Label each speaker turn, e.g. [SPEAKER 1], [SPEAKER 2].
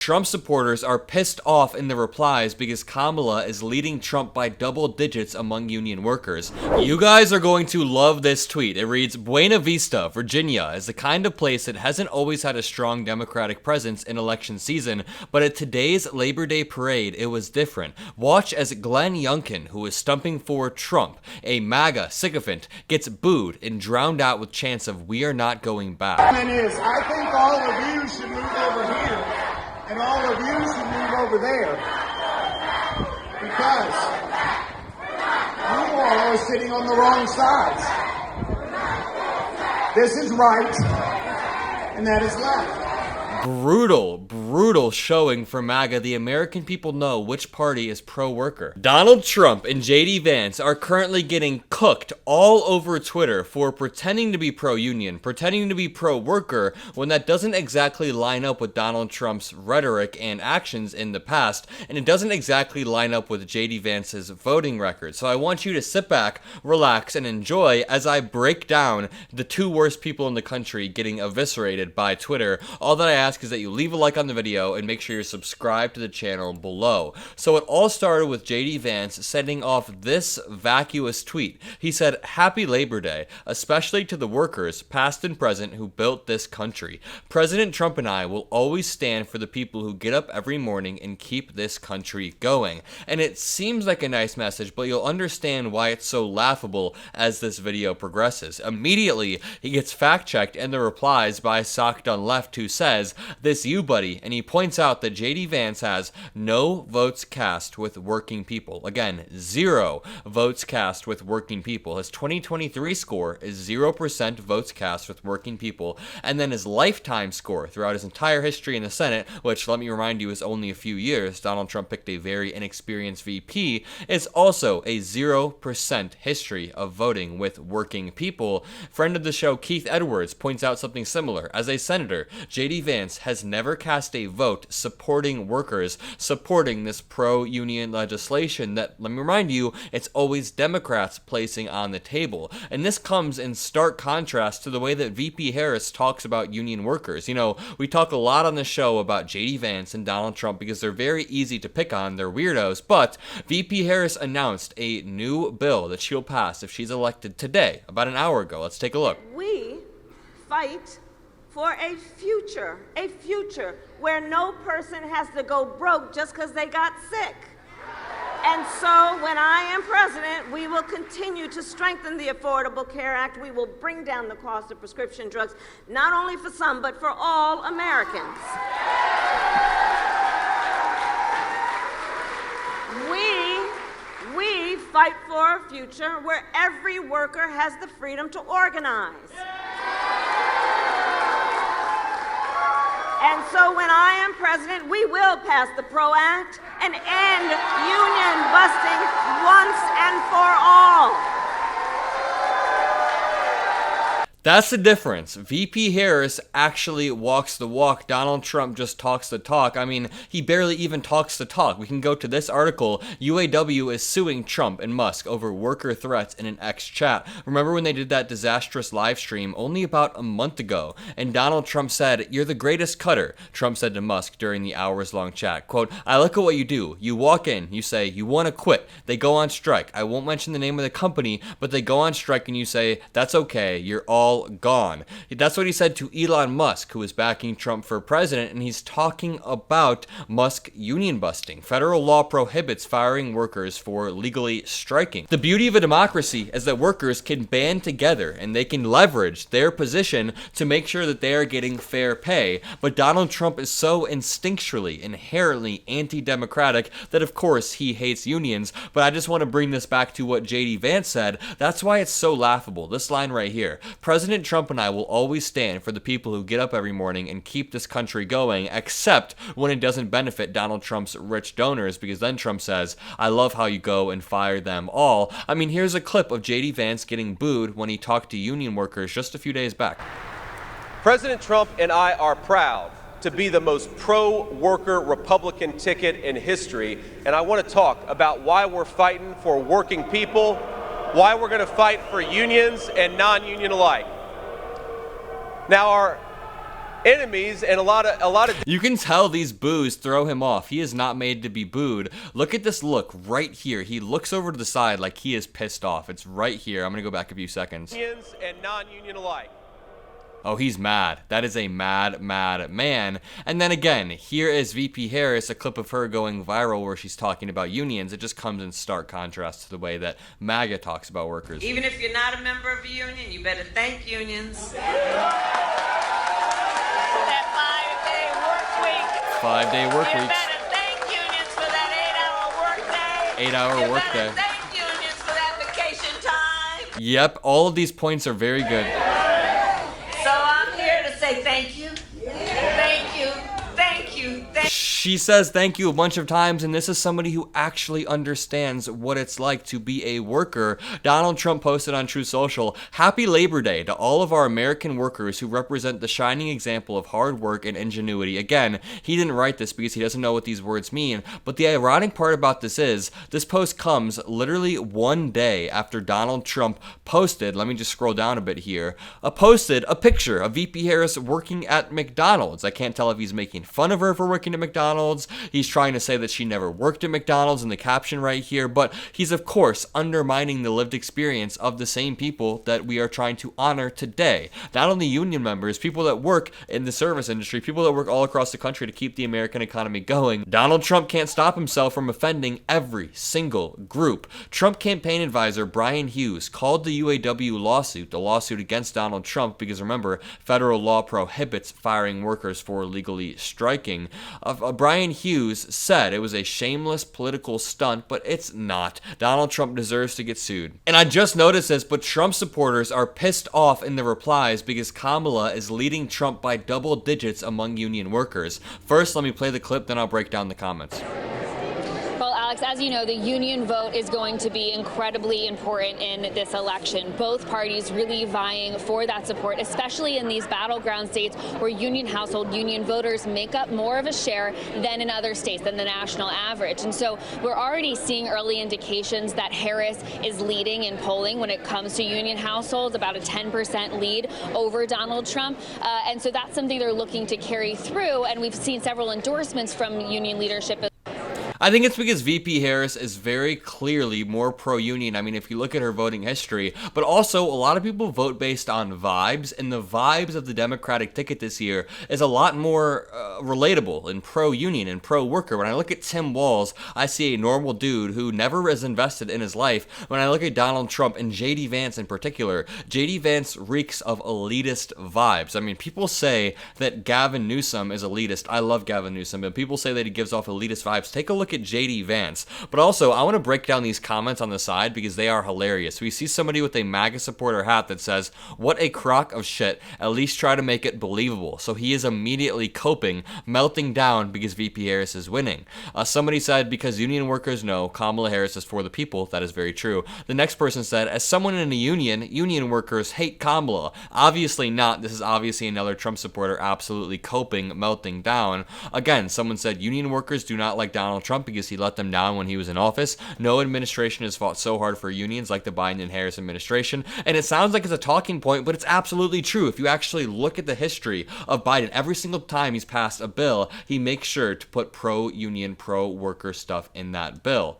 [SPEAKER 1] Trump supporters are pissed off in the replies because Kamala is leading Trump by double digits among union workers. You guys are going to love this tweet. It reads, Buena Vista, Virginia is the kind of place that hasn't always had a strong Democratic presence in election season, but at today's Labor Day parade, it was different. Watch as Glenn Youngkin, who is stumping for Trump, a Maga sycophant, gets booed and drowned out with chants of "We are not going back."
[SPEAKER 2] I think all of you should move over here. And all of you should move over there, because you all are sitting on the wrong sides. This is right, and that is left.
[SPEAKER 1] Brutal showing for Maga. The American people know which party is pro-worker. Donald Trump and JD Vance are currently getting cooked all over Twitter for pretending to be pro-union, pretending to be pro-worker, when that doesn't exactly line up with Donald Trump's rhetoric and actions in the past, and it doesn't exactly line up with JD Vance's voting record. So I want you to sit back, relax, and enjoy as I break down the two worst people in the country getting eviscerated by Twitter. All that I ask is that you leave a like on the video and make sure you're subscribed to the channel below. So it all started with JD Vance sending off this vacuous tweet. He said, "Happy Labor Day, especially to the workers, past and present, who built this country. President Trump and I will always stand for the people who get up every morning and keep this country going." And it seems like a nice message, but you'll understand why it's so laughable as this video progresses. Immediately, he gets fact-checked in the replies by Sock Done Left, who says, "This you, buddy," and he points out that JD Vance has no votes cast with working people. Again, 0 votes cast with working people. His 2023 score is 0% votes cast with working people, and then his lifetime score throughout his entire history in the Senate, which, let me remind you, is only a few years. Donald Trump picked a very inexperienced VP, is also a 0% history of voting with working people. Friend of the show, Keith Edwards, points out something similar. As a senator, JD Vance has never cast a vote supporting workers, supporting this pro-union legislation that, let me remind you, it's always Democrats placing on the table. And this comes in stark contrast to the way that VP Harris talks about union workers. You know, we talk a lot on the show about JD Vance and Donald Trump because they're very easy to pick on, they're weirdos, but VP Harris announced a new bill that she'll pass if she's elected today, about an hour ago. Let's take a look.
[SPEAKER 3] We fight for a future where no person has to go broke just because they got sick. And so when I am president, we will continue to strengthen the Affordable Care Act. We will bring down the cost of prescription drugs, not only for some, but for all Americans. We fight for a future where every worker has the freedom to organize. And so when I am president, we will pass the PRO Act and end union busting once and for all.
[SPEAKER 1] That's the difference. VP Harris actually walks the walk. Donald Trump just talks the talk. I mean, he barely even talks the talk. We can go to this article. UAW is suing Trump and Musk over worker threats in an X chat. Remember when they did that disastrous live stream only about a month ago? And Donald Trump said, "You're the greatest cutter," Trump said to Musk during the hours-long chat. Quote, "I look at what you do. You walk in, you say, you want to quit. They go on strike. I won't mention the name of the company, but they go on strike and you say, that's okay, you're all gone." That's what he said to Elon Musk, who is backing Trump for president, and he's talking about Musk union busting. Federal law prohibits firing workers for legally striking. The beauty of a democracy is that workers can band together and they can leverage their position to make sure that they are getting fair pay. But Donald Trump is so instinctually, inherently anti-democratic that of course he hates unions. But I just want to bring this back to what JD Vance said. That's why it's so laughable. This line right here. President Trump and I will always stand for the people who get up every morning and keep this country going, except when it doesn't benefit Donald Trump's rich donors, because then Trump says, "I love how you go and fire them all." I mean, here's a clip of JD Vance getting booed when he talked to union workers just a few days back.
[SPEAKER 4] President Trump and I are proud to be the most pro-worker Republican ticket in history, and I want to talk about why we're fighting for working people, why we're going to fight for unions and non-union alike. Now, enemies and a lot of
[SPEAKER 1] You can tell these boos throw him off. He is not made to be booed. Look at this look right here. He looks over to the side like he is pissed off. It's right here. I'm gonna go back a few seconds.
[SPEAKER 4] unions and non-union alike.
[SPEAKER 1] Oh, he's mad. That is a mad man. And then again, here is VP Harris, a clip of her going viral where she's talking about unions. It just comes in stark contrast to the way that Maga talks about workers.
[SPEAKER 3] Even if you're not a member of a union, you better thank unions. That
[SPEAKER 1] 5-day work
[SPEAKER 3] You
[SPEAKER 1] weeks.
[SPEAKER 3] better thank unions for that 8-hour workday.
[SPEAKER 1] 8-hour
[SPEAKER 3] You
[SPEAKER 1] workday.
[SPEAKER 3] better thank unions for that vacation time.
[SPEAKER 1] Yep, all of these points are very good.
[SPEAKER 3] So I'm here to say thank you. Thank you. Thank you. Thank you.
[SPEAKER 1] She says thank you a bunch of times, and this is somebody who actually understands what it's like to be a worker. Donald Trump posted on True Social, "Happy Labor Day to all of our American workers who represent the shining example of hard work and ingenuity." Again, he didn't write this because he doesn't know what these words mean, but the ironic part about this is, this post comes literally one day after Donald Trump posted, let me just scroll down a bit here, posted a picture of VP Harris working at McDonald's. I can't tell if he's making fun of her for working at McDonald's. He's trying to say that she never worked at McDonald's in the caption right here, but he's of course undermining the lived experience of the same people that we are trying to honor today. Not only union members, people that work in the service industry, people that work all across the country to keep the American economy going. Donald Trump can't stop himself from offending every single group. Trump campaign advisor Brian Hughes called the UAW lawsuit, the lawsuit against Donald Trump, because remember, federal law prohibits firing workers for illegally striking. Brian Hughes said it was a shameless political stunt, but it's not. Donald Trump deserves to get sued. And I just noticed this, but Trump supporters are pissed off in the replies because Kamala is leading Trump by double digits among union workers. First, let me play the clip, then I'll break down the comments.
[SPEAKER 5] Well, Alex, as you know, the union vote is going to be incredibly important in this election. Both parties really vying for that support, especially in these battleground states where union household, union voters make up more of a share than in other states, than the national average. And so we're already seeing early indications that Harris is leading in polling when it comes to union households, about a 10% lead over Donald Trump. And so that's something they're looking to carry through. And we've seen several endorsements from union leadership.
[SPEAKER 1] I think it's because VP Harris is very clearly more pro-union. I mean, if you look at her voting history, but also a lot of people vote based on vibes, and the vibes of the Democratic ticket this year is a lot more relatable and pro-union and pro-worker. When I look at Tim Walz, I see a normal dude who never is invested in his life. When I look at Donald Trump and JD Vance in particular, JD Vance reeks of elitist vibes. I mean, people say that Gavin Newsom is elitist. I love Gavin Newsom, but people say that he gives off elitist vibes. Take a look at JD Vance. But also, I want to break down these comments on the side because they are hilarious. We see somebody with a MAGA supporter hat that says, "What a crock of shit. At least try to make it believable." So he is immediately coping, melting down because VP Harris is winning. Somebody said, "Because union workers know Kamala Harris is for the people." That is very true. The next person said, "As someone in a union workers hate Kamala." Obviously not. This is obviously another Trump supporter absolutely coping, melting down. Again, someone said, "Union workers do not like Donald Trump because he let them down when he was in office. No administration has fought so hard for unions like the Biden and Harris administration." And it sounds like it's a talking point, but it's absolutely true. If you actually look at the history of Biden, every single time he's passed a bill, he makes sure to put pro-union, pro-worker stuff in that bill.